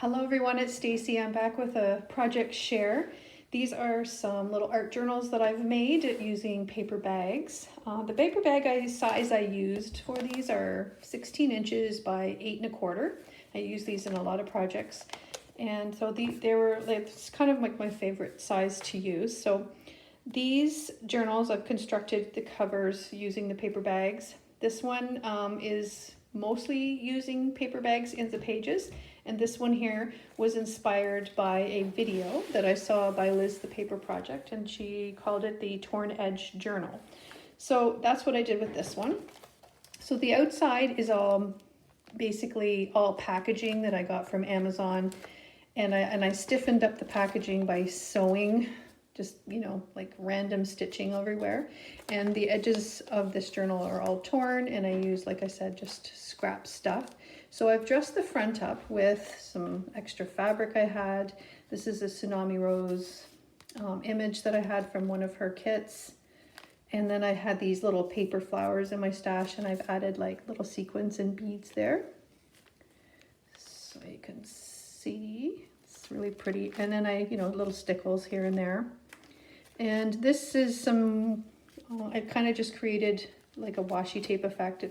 Hello everyone, it's Stacy. I'm back with a project share. These are some little art journals that I've made using paper bags. The paper bag size I used for these are 16 inches by 8 1/4. I use these in a lot of projects. And so it's kind of like my favorite size to use. So these journals, I've constructed the covers using the paper bags. This one is mostly using paper bags in the pages. And this one here was inspired by a video that I saw by Liz the Paper Project, and she called it the Torn Edge Journal. So that's what I did with this one. So the outside is basically all packaging that I got from Amazon, and I stiffened up the packaging by sewing, just like random stitching everywhere. And the edges of this journal are all torn, and I use, like I said, just scrap stuff. So I've dressed the front up with some extra fabric I had. This is a Tsunami Rose image that I had from one of her kits. And then I had these little paper flowers in my stash, and I've added like little sequins and beads there. So you can see, it's really pretty. And then little stickles here and there. And this is some, I kind of just created like a washi tape effect.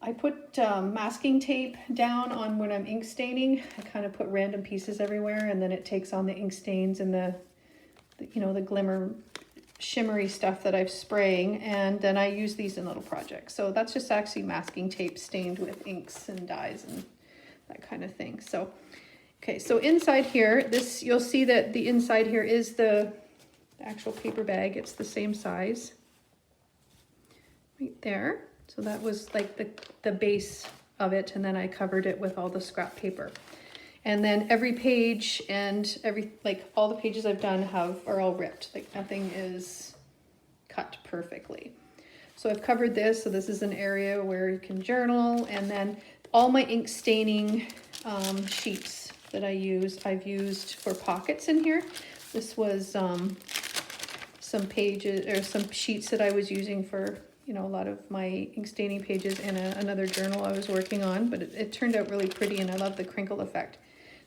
I put masking tape down on when I'm ink staining. I kind of put random pieces everywhere, and then it takes on the ink stains and the glimmer shimmery stuff that I'm spraying, and then I use these in little projects. So that's just actually masking tape stained with inks and dyes and that kind of thing. So, okay, so inside here, you'll see that the inside here is the actual paper bag. It's the same size right there. So that was like the base of it, and then I covered it with all the scrap paper. And then every page and all the pages I've done are all ripped. Like nothing is cut perfectly. So I've covered this. So this is an area where you can journal, and then all my ink staining sheets that I've used for pockets in here. This was some pages or some sheets that I was using for a lot of my ink staining pages in another journal I was working on, but it turned out really pretty, and I love the crinkle effect.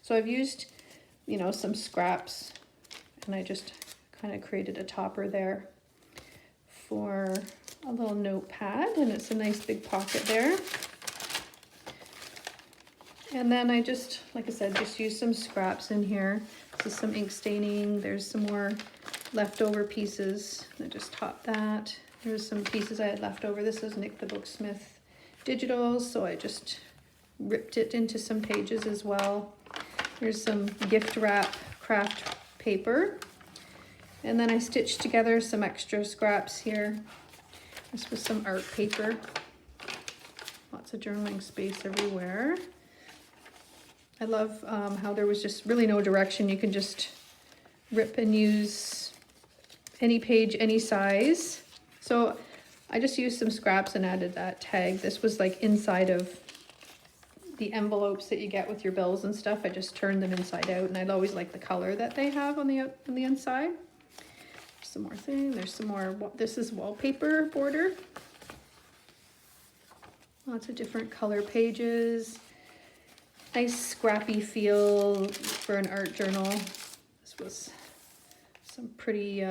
So I've used, some scraps, and I just kind of created a topper there for a little notepad, and it's a nice big pocket there. And then I just, like I said, just use some scraps in here. This is some ink staining. There's some more leftover pieces. I just topped that. There's some pieces I had left over. This is Nick the Booksmith Digitals, so I just ripped it into some pages as well. Here's some gift wrap craft paper. And then I stitched together some extra scraps here. This was some art paper. Lots of journaling space everywhere. I love how there was just really no direction. You can just rip and use any page, any size. So I just used some scraps and added that tag. This was like inside of the envelopes that you get with your bills and stuff. I just turned them inside out, and I'd always like the color that they have on the inside. Some more thing. There's some more. This is wallpaper border. Lots of different color pages. Nice scrappy feel for an art journal. This was some pretty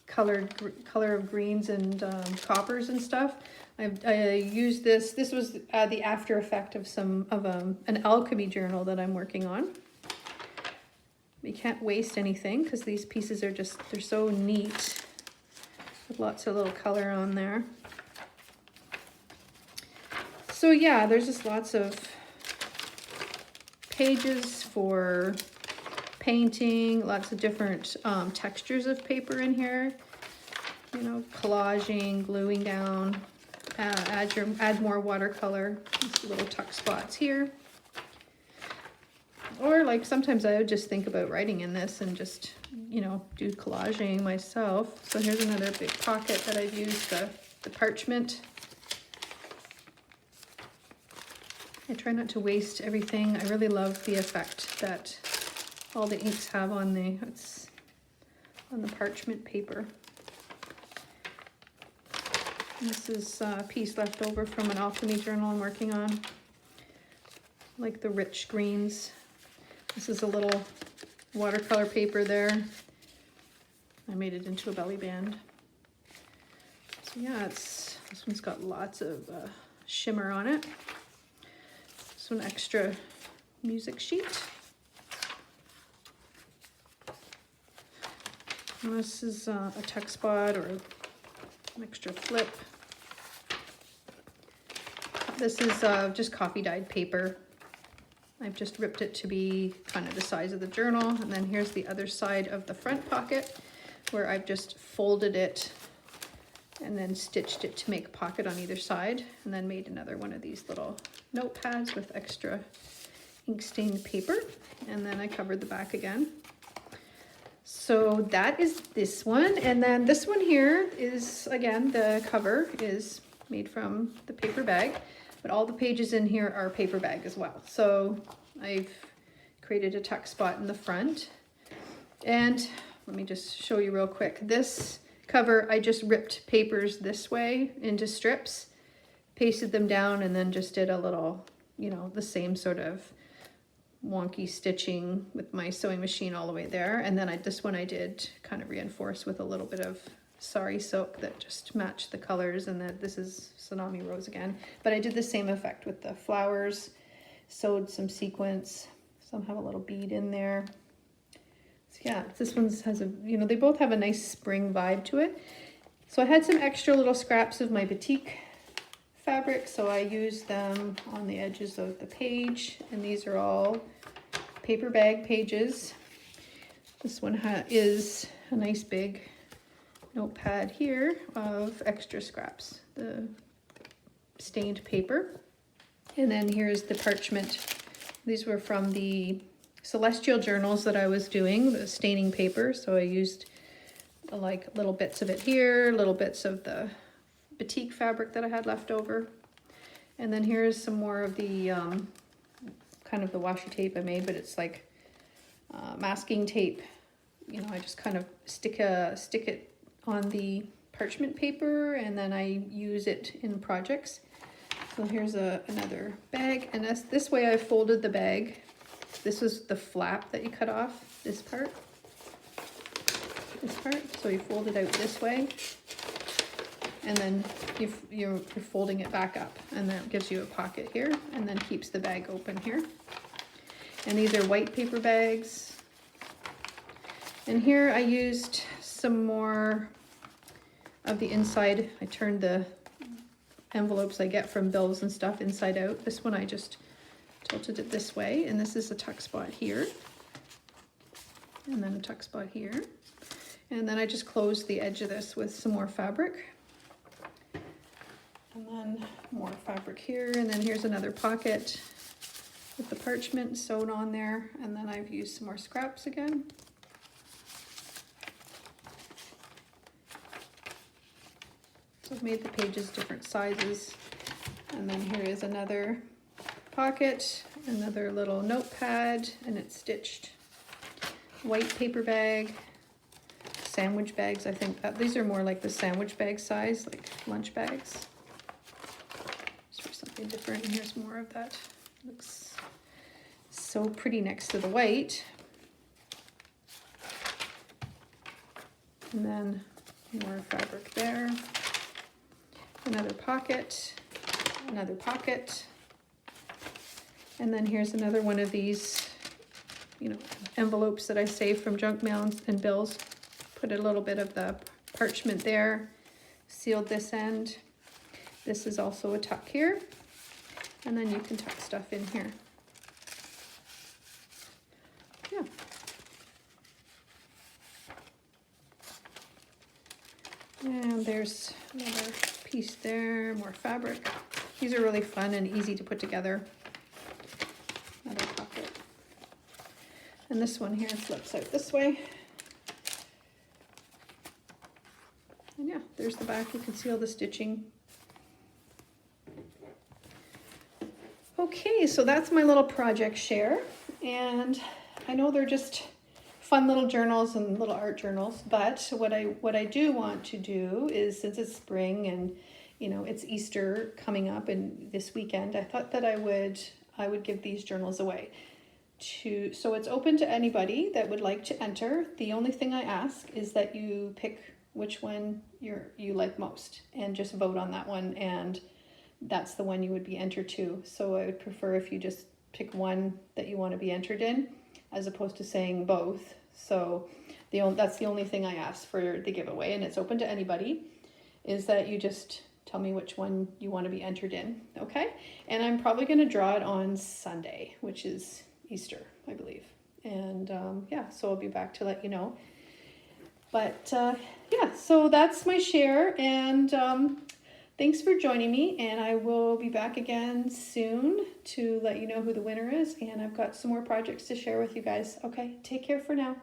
color of greens and coppers and stuff. I used this. This was the after effect of an alchemy journal that I'm working on. We can't waste anything because these pieces are they're so neat with lots of little color on there. So yeah, there's just lots of pages for painting, lots of different textures of paper in here. Collaging, gluing down, add more watercolor. Just little tuck spots here. Or like sometimes I would just think about writing in this and just, do collaging myself. So here's another big pocket that I've used, the parchment. I try not to waste everything. I really love the effect that all the inks have on the parchment paper. This is a piece left over from an alchemy journal I'm working on. Like the rich greens. This is a little watercolor paper there. I made it into a belly band. So yeah, this one's got lots of shimmer on it. This one extra music sheet. And this is a tuck spot or an extra flip. This is just coffee dyed paper. I've just ripped it to be kind of the size of the journal. And then here's the other side of the front pocket where I've just folded it and then stitched it to make a pocket on either side, and then made another one of these little notepads with extra ink stained paper. And then I covered the back again. So that is this one. And then this one here is, again, the cover is made from the paper bag, but all the pages in here are paper bag as well. So I've created a tuck spot in the front. And let me just show you real quick. This cover, I just ripped papers this way into strips, pasted them down, and then just did a little, you know, the same sort of wonky stitching with my sewing machine all the way there. And then this one I did kind of reinforce with a little bit of sari silk that just matched the colors, and that this is Tsunami Rose again. But I did the same effect with the flowers, sewed some sequins, some have a little bead in there. So yeah, this one has a, you know, they both have a nice spring vibe to it. So I had some extra little scraps of my batik fabric, so I used them on the edges of the page, and these are all paper bag pages. This one is a nice big notepad here of extra scraps, the stained paper. And then here's the parchment. These were from the Celestial journals that I was doing, the staining paper. So I used like little bits of it here, little bits of the batik fabric that I had left over. And then here's some more of the kind of the washi tape I made, but it's like masking tape. You know, I just kind of stick it on the parchment paper, and then I use it in projects. So here's another bag, and this way I folded the bag. This was the flap that you cut off, this part. So you fold it out this way, and then you're folding it back up, and that gives you a pocket here, and then keeps the bag open here. And these are white paper bags. And here I used some more of the inside. I turned the envelopes I get from bills and stuff inside out. This one I just tilted it this way, and this is a tuck spot here, and then a tuck spot here. And then I just closed the edge of this with some more fabric. And then more fabric here, and then here's another pocket with the parchment sewn on there, and then I've used some more scraps again. So I've made the pages different sizes. And then here is another pocket, another little notepad, and it's stitched. White paper bag, sandwich bags. I think these are more like the sandwich bag size, like lunch bags. Just for something different. And here's more of that. Looks so pretty next to the white. And then more fabric there. Another pocket, another pocket. And then here's another one of these, you know, envelopes that I saved from junk mail and bills. Put a little bit of the parchment there, sealed this end. This is also a tuck here. And then you can tuck stuff in here. Yeah. And there's another piece there, more fabric. These are really fun and easy to put together. Another pocket. And this one here flips out this way. And yeah, there's the back. You can see all the stitching. Okay, so that's my little project share. And I know they're just fun little journals and little art journals, but what I do want to do is, since it's spring and you know it's Easter coming up and this weekend, I thought that I would give these journals away. so it's open to anybody that would like to enter. The only thing I ask is that you pick which one you like most and just vote on that one, and that's the one you would be entered to. So I would prefer if you just pick one that you want to be entered in, as opposed to saying both. So that's the only thing I ask for the giveaway, and it's open to anybody, is that you just tell me which one you want to be entered in, okay? And I'm probably going to draw it on Sunday, which is Easter, I believe. And yeah, so I'll be back to let you know. But yeah, so that's my share, and thanks for joining me, and I will be back again soon to let you know who the winner is, and I've got some more projects to share with you guys. Okay, take care for now.